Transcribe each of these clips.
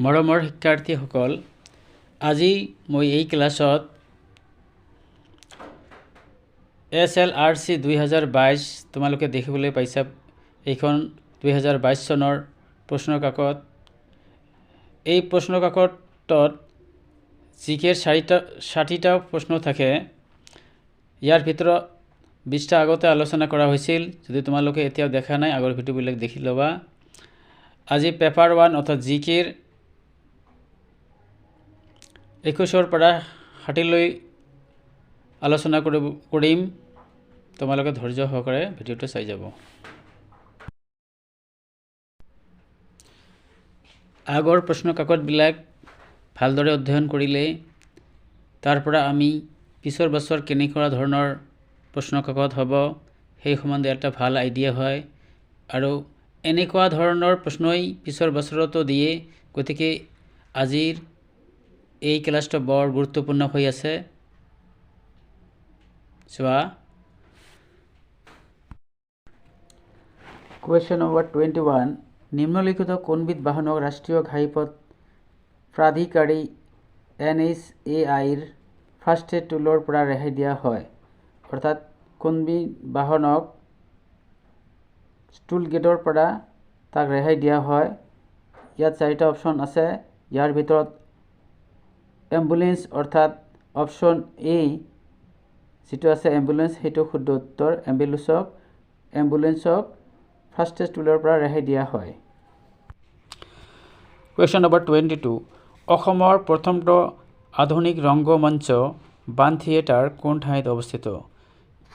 মৰমৰ শিক্ষাৰ্থীসকল, আজি মই এই ক্লাছত SLRC 2022 তোমালোকে দেখিবলৈ পাইছা। এইখন 2022 চনৰ প্ৰশ্ন কাকত। এই প্ৰশ্ন কাকতত জিকেৰ 60টা প্ৰশ্ন থাকে। ইয়াৰ ভিতৰত 20টা আগতে আলোচনা কৰা হৈছিল। যদি তোমালোকে এতিয়াও দেখা নাই, আগৰ ভিডিঅ'বিলাক দেখি ল'বা। আজি পেপাৰ 1 অৰ্থাৎ জিকেৰ 21ৰ পৰা 60লৈ আলোচনা কৰিম। তোমালোকে ধৈৰ্য সহকাৰে ভিডিঅ'টো চাই যাব। আগৰ প্ৰশ্ন কাকতবিলাক ভালদৰে অধ্যয়ন কৰিলে তাৰ পৰা আমি পিছৰ বছৰ কেনেকুৱা ধৰণৰ প্ৰশ্ন কাকত হ'ব সেই সম্বন্ধে এটা ভাল আইডিয়া হয়, আৰু এনেকুৱা ধৰণৰ প্ৰশ্নই পিছৰ বছৰতো দিয়ে। গতিকে আজিৰ এই ক্লাছটো বৰ গুৰুত্বপূৰ্ণ হৈ আছে। চোৱা, কুৱেশ্যন নম্বৰ 21, নিম্নলিখিত কোনবিধ বাহনক ৰাষ্ট্ৰীয় ঘাইপথ প্ৰাধিকাৰী NHAIৰ ফাষ্টেগ টোলৰ পৰা ৰেহাই দিয়া হয়? অৰ্থাৎ কোনবিধ বাহনক টোল গেটৰ পৰা তাক ৰেহাই দিয়া হয়? ইয়াত 4টা অপশ্যন আছে। ইয়াৰ ভিতৰত এম্বুলেন্স অৰ্থাৎ অপশ্যন এ যিটো আছে এম্বুলেন্স, সেইটো শুদ্ধ উত্তৰ। এম্বুলেন্সক ফাষ্টেগ টোলৰ পৰা ৰেহাই দিয়া হয়। কুৱেশ্যন নম্বৰ 22, অসমৰ প্ৰথমটো আধুনিক ৰংগমঞ্চ বাণ থিয়েটাৰ কোন ঠাইত অৱস্থিত?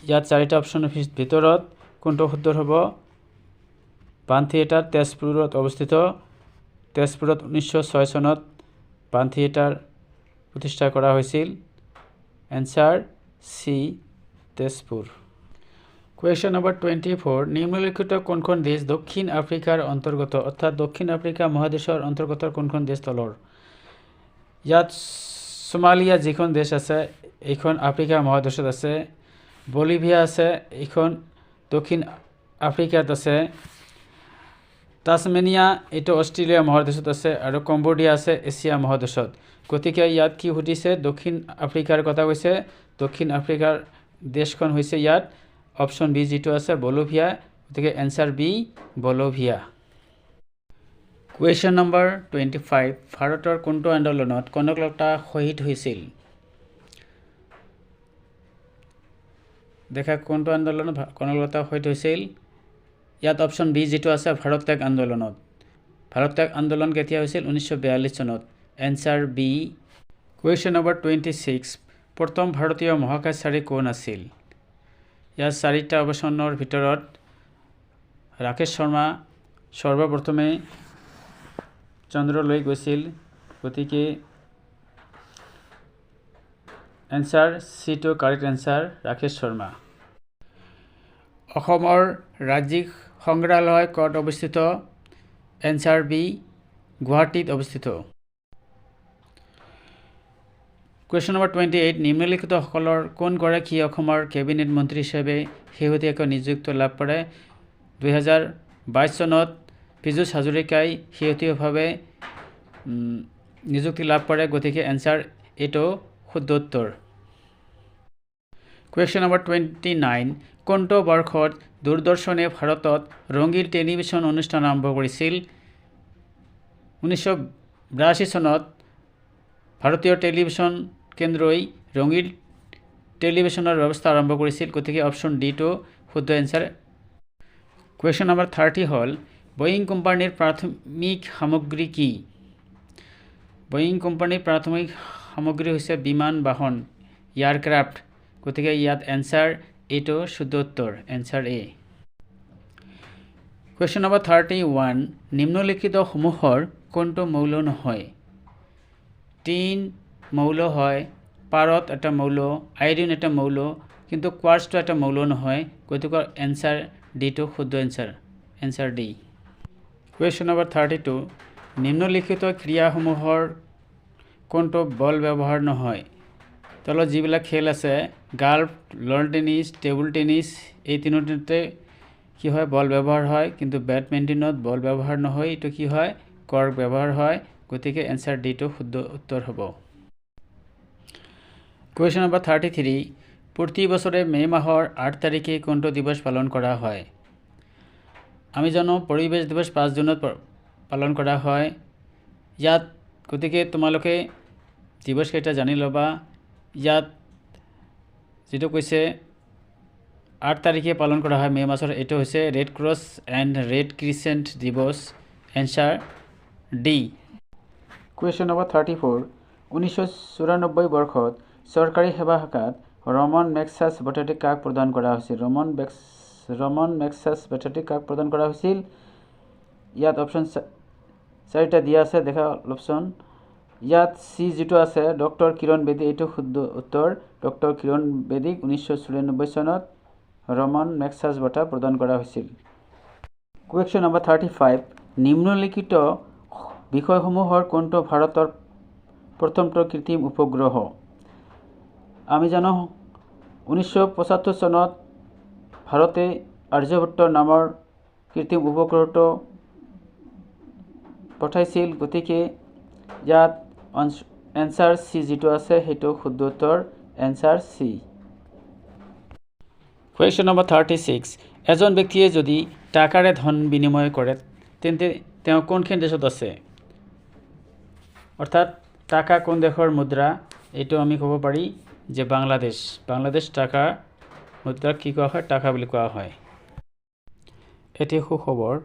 ইয়াত 4টা অপশ্যনৰ ভিতৰত কোনটো শুদ্ধ হ'ব? বাণ থিয়েটাৰ তেজপুৰত অৱস্থিত। তেজপুৰত 1906 চনত বাণ থিয়েটাৰ প্ৰতিষ্ঠা কৰা হৈছিল। Answer C, Tezpur. Question number 24, নিম্নলিখিত কোনখন দেশ দক্ষিণ আফ্ৰিকাৰ অন্তৰ্গত? অৰ্থাৎ দক্ষিণ আফ্ৰিকা মহাদেশৰ অন্তৰ্গত কোনখন দেশ তলৰ? ইয়াত সোমালিয়া যিখন দেশ আছে এইখন আফ্ৰিকা মহাদেশত আছে। বলিভিয়া আছে, এইখন দক্ষিণ আফ্ৰিকাত আছে। টাছমেনিয়া এইটো অষ্ট্ৰেলিয়া মহাদেশত আছে, আৰু কম্বোডিয়া আছে এছিয়া মহাদেশত। গতিকে ইয়াত কি সুধিছে? দক্ষিণ আফ্ৰিকাৰ কথা কৈছে। দক্ষিণ আফ্ৰিকাৰ দেশখন হৈছে ইয়াত অপশ্যন বি যিটো আছে বলোভিয়া। গতিকে এনচাৰ বি, বলোভিয়া। কুৱেশ্যন নম্বৰ 25, ভাৰতৰ কোনটো আন্দোলনত কনকলতা শ্বহীদ হৈছিল? দেখা কোনটো আন্দোলনত কনকলতা শ্বহীদ হৈছিল? ইয়াত অপশ্যন বি যিটো আছে ভাৰত ত্যাগ আন্দোলনত। ভাৰত ত্যাগ আন্দোলন কেতিয়া হৈছিল? 1942 চনত। Answer B. কুৱেশ্যন নম্বৰ 26, প্ৰথম ভাৰতীয় মহাকাশচাৰী কোন আছিল? ইয়াত 4টা অপশ্যনৰ ভিতৰত ৰাকেশ শৰ্মা সৰ্বপ্ৰথমে চন্দ্ৰলৈ গৈছিল। গতিকে এনচাৰ চিটো কাৰেক্ট এনচাৰ, ৰাকেশ শৰ্মা। অসমৰ ৰাজ্যিক সংগ্ৰহালয় ক'ত অৱস্থিত? এনচাৰ বি, গুৱাহাটীত অৱস্থিত। কুৱেশ্যন নম্বৰ 28, নিম্নলিখিতসকলৰ কোনগৰাকীয়ে অসমৰ কেবিনেট মন্ত্ৰী হিচাপে শেহতীয়াকৈ নিযুক্তি লাভ কৰে? 2022 চনত পীযুষ হাজৰিকাই শেহতীয়াভাৱে নিযুক্তি লাভ কৰে। গতিকে এনচাৰ এইটো শুদ্ধ উত্তৰ। কুৱেশ্যন নম্বৰ 29, কোনটো বৰ্ষত দূৰদৰ্শনে ভাৰতত ৰঙীন টেলিভিছন অনুষ্ঠান আৰম্ভ কৰিছিল? 1982 চনত ভাৰতীয় টেলিভিছন কেন্দ্ৰই ৰঙীন টেলিভিছনৰ ব্যৱস্থা আৰম্ভ কৰিছিল। গতিকে অপশ্যন ডিটো শুদ্ধ এনচাৰ। কুৱেশ্যন নম্বৰ 30 হ'ল, বয়িং কোম্পানীৰ প্ৰাথমিক সামগ্ৰী কি? বয়িং কোম্পানীৰ প্ৰাথমিক সামগ্ৰী হৈছে বিমান বাহন, এয়াৰক্ৰাফ্ট। গতিকে ইয়াত এনচাৰ এইটো শুদ্ধ উত্তৰ, এনচাৰ এ। কুৱেশ্যন নম্বৰ 31, নিম্নলিখিতসমূহৰ কোনটো মৌল নহয়? টিন মৌল হয়, পাৰদ এটা মৌল, আইৰণ এটা মৌল, কিন্তু কোৱাৰ্টছটো এটা মৌল নহয়। গতিকে এনচাৰ ডিটো শুদ্ধ answer, answer D. Question number 32, নিম্নলিখিত ক্ৰীড়াসমূহৰ কোনটো বল ব্যৱহাৰ নহয়? তলত যিবিলাক খেল আছে golf, lawn tennis, table tennis, এই তিনিটাতে কি হয়? বল ব্যৱহাৰ হয়। কিন্তু বেডমিণ্টনত বল ব্যৱহাৰ নহয়। এইটো কি হয়? কৰ্ক ব্যৱহাৰ হয়। গতিকে এনসাৰ ডি টো শুদ্ধ উত্তৰ হ'ব। কুৱেশ্যন নম্বৰ 33 প্ৰতি বছৰে মে মাহৰ 8 তাৰিখে কোনটো দিৱস পালন কৰা হয়? আমি জানো পৰিৱেশ দিৱস 5 জুনত পালন কৰা হয়। ইয়াত গতিকে তোমালোকে দিৱসকেইটা জানি ল'বা। ইয়াত যেটো কৈছে 8 তাৰিখে পালন কৰা হয় মে মাহৰ, এইটো হৈছে ৰেড ক্ৰছ এণ্ড ৰেড ক্ৰিসেণ্ট দিৱস। Answer D. কুৱেশ্যন নম্বৰ 34 1994 বৰ্ষত চৰকাৰী সেৱা শাখাত ৰমন মেগছেছ বঁটাটি কাক প্ৰদান কৰা হৈছিল? ৰমন মেগছেছ বঁটাটি কাক প্ৰদান কৰা হৈছিল? ইয়াত অপশ্যন 4টা দিয়া আছে, দেখা অপশ্যন। ইয়াত সি যেটো আছে ডক্টৰ কিৰণ বেদী, এইটো শুদ্ধ উত্তৰ। ডক্টৰ কিৰণ বেদীক 1994 চনত ৰমন মেগছেছ বঁটা প্ৰদান কৰা হৈছিল। কুৱেশ্যন নম্বৰ 35 নিম্নলিখিত বিষয়সমূহৰ কোনটো ভাৰতৰ প্ৰথমটো কৃত্ৰিম উপগ্ৰহ? আমি জানো 1975 চনত ভাৰতে আৰ্যভট্ট নামৰ কৃত্ৰিম উপগ্ৰহটো পঠাইছিল। গতিকে ইয়াত এনসাৰ সি যেটো আছে সেইটো শুদ্ধ উত্তৰ। এনসাৰ সি। কুৱেশ্যন নম্বৰ 36 এজন ব্যক্তিয়ে যদি টাকাৰে ধন বিনিময় কৰে তেন্তে তেওঁ কোনখন দেশত আছে? অৰ্থাৎ টাকা কোন দেশৰ মুদ্ৰা? এইটো আমি ক'ব পাৰি যে বাংলাদেশ। বাংলাদেশ টাকা মুদ্ৰাক কি কোৱা হয়? টাকা বুলি কোৱা হয়। এটি সুখবৰ,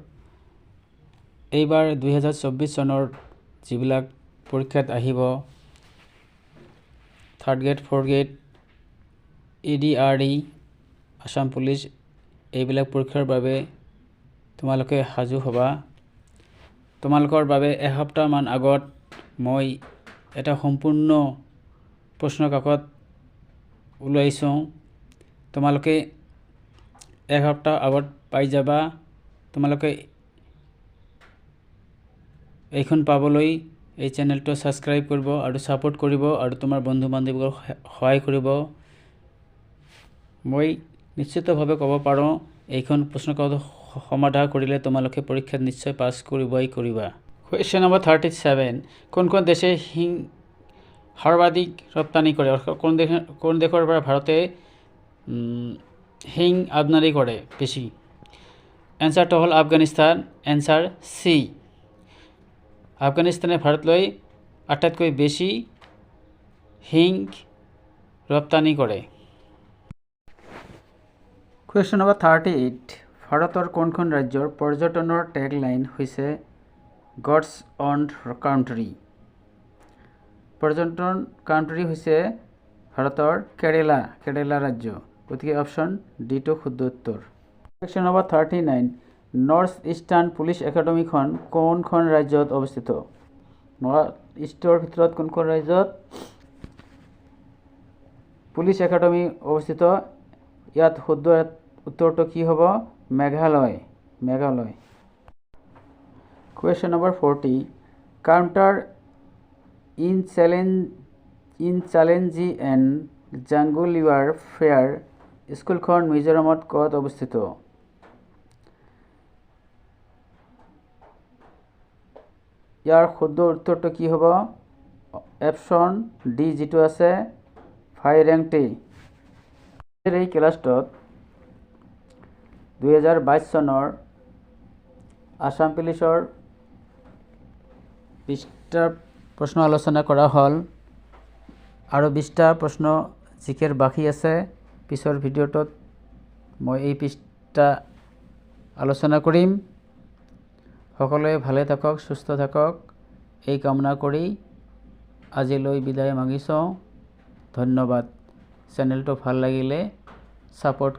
এইবাৰ 2024 চনৰ যিবিলাক পৰীক্ষাত আহিব, 3rd grade 4th grade EDRE Assam police, এইবিলাক পৰীক্ষাৰ বাবে তোমালোকে সাজু হ'বা। তোমালোকৰ বাবে এসপ্তাহমান আগত মই এটা সম্পূৰ্ণ প্ৰশ্ন কাকত ওলাইছোঁ। তোমালোকে এসপ্তাহ আগত পাই যাবা। তোমালোকে এইখন পাবলৈ এই চেনেলটো সাবস্ক্ৰাইব কৰিব আৰু সাপোৰ্ট কৰিব আৰু তোমাৰ বন্ধু বান্ধৱীক সহায় কৰিব। মই নিশ্চিতভাৱে ক'ব পাৰোঁ এইখন প্ৰশ্ন কাকত সমাধান কৰিলে তোমালোকে পৰীক্ষাত নিশ্চয় পাছ কৰিবা। কুৱেশ্যন নম্বৰ 37 কোনখন দেশে সৰ্বাধিক ৰপ্তানি কৰে? কোন দেশৰ পৰা ভাৰতে শিং আমদানি কৰে বেছি? এনসাৰটো হ'ল আফগানিস্তান। এনসাৰ সি। আফগানিস্তানে ভাৰতলৈ আটাইতকৈ বেছি শিং ৰপ্তানি কৰে। কুৱেশ্যন নম্বৰ 38 ভাৰতৰ কোনখন ৰাজ্যৰ পৰ্যটনৰ টেগলাইন হৈছে গডছ অন কাণ্ট্ৰি? পৰ্যটন কাণ্ট্ৰি হৈছে ভাৰতৰ কেৰেলা ৰাজ্য। গতিকে অপশ্যন ডি টো শুদ্ধ উত্তৰ। Question number 39 north eastern police একাডেমীখন কোনখন ৰাজ্যত অৱস্থিত? নৰ্থ ইষ্টৰ ভিতৰত কোনখন ৰাজ্যত পুলিচ একাডেমী অৱস্থিত? ইয়াত শুদ্ধ উত্তৰটো কি হ'ব? Meghalaya. Question number 40 counter insurgency and jungle warfare স্কুলখন মিজোৰামত ক'ত অৱস্থিত? ইয়াৰ শুদ্ধ উত্তৰটো কি হ'ব? অপশ্যন ডি যেটো আছে ফাইৰেংটি। এই ক্লাছটোত 2022 চনৰ আসাম পুলিচৰ 20টা প্ৰশ্ন আলোচনা কৰা হ'ল আৰু 20টা প্ৰশ্ন জিকেৰ বাকী আছে। পিছৰ ভিডিঅ'টোত মই এই 20টা আলোচনা কৰিম। সকলোৱে ভালে থাকক, সুস্থ থাকক এই কামনা কৰি আজিলৈ বিদায় মাগিছোঁ। ধন্যবাদ। চেনেলটো ভাল লাগিলে সাপোৰ্ট